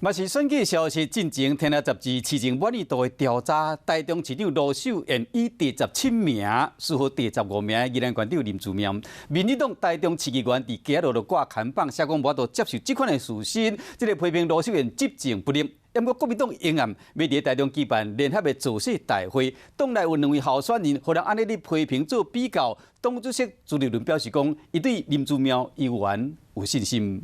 嘛是选举消息进前，天下杂志市政满意度的调查，台中市长罗秀燕以第17名，输给第15名的宜兰县长林志妙。民进党台中市议员伫街路挂看板，写讲无法度接受这款的事实，这个批评罗秀燕执政不力。不过国民党应案要伫台中举办联合的造势大会，党内有2位候选人，互人安尼咧批评做比较。党主席朱立伦表示讲，伊对林志妙议员有信心。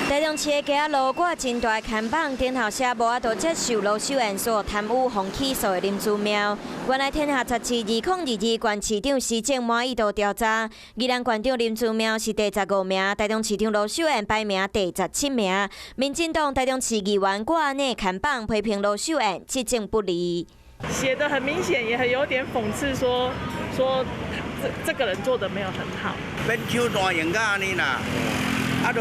台中市的街路挂真大看板，顶头写无法度接受罗秀燕所贪污红起诉的林志妙。原来天下杂志2022县市长施政满意度调查，宜兰县长林志妙是第15名，台中市长罗秀燕排名第17名。民进党台中市议员挂内看板批评罗秀燕执政不力，写得很明显，也很有点讽刺说这个人做得没有很好。免手段用到安尼啦，啊，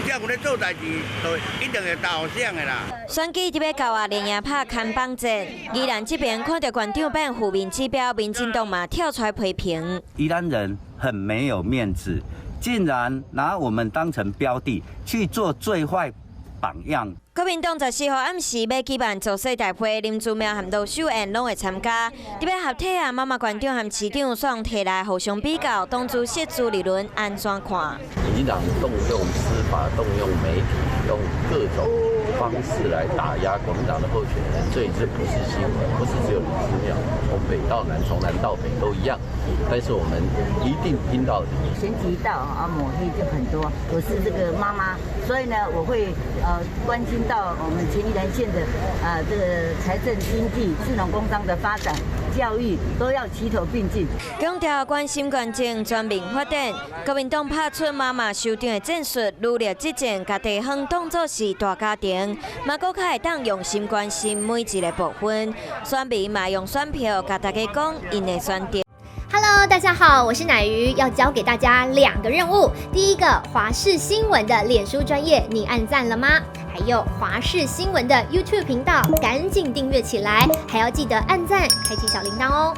只要咧做代志，就一定会投降的啦。选举就要到啊，连夜拍看板战。宜兰这边看到县长变负面指标，民进党嘛跳出来批评。宜兰人很没有面子，竟然拿我们当成标的去做最坏榜样。国民党14号暗时要举办造势大会，林志妙和罗秀燕拢会参加。特别合体啊，妈妈县长和市长双提来互相比较，党主席朱立伦安怎看？民进党动用司法、动用媒体、用各种方式来打压国民党的候选人，所以这不是新闻，不是只有林志妙，从北到南，从南到北都一样。但是我们一定拼到底。选举到啊，抹黑就很多。我是这个妈妈，所以呢，我会关心到我们前宜兰县的这个财政经济、智能工商的发展、教育都要齐头并进。强调关心关键全面发展。国民党拍出妈妈首长的战术，努力执政，把地方当作是大家庭，嘛搁较会当用心关心每一个部分。选民嘛用选票，甲大家讲因的选择。Hello， 大家好，我是乃瑜，要教给大家2个任务。第一个，华视新闻的脸书专页，你按赞了吗？还有华视新闻的 YouTube 频道，赶紧订阅起来，还要记得按赞，开启小铃铛哦。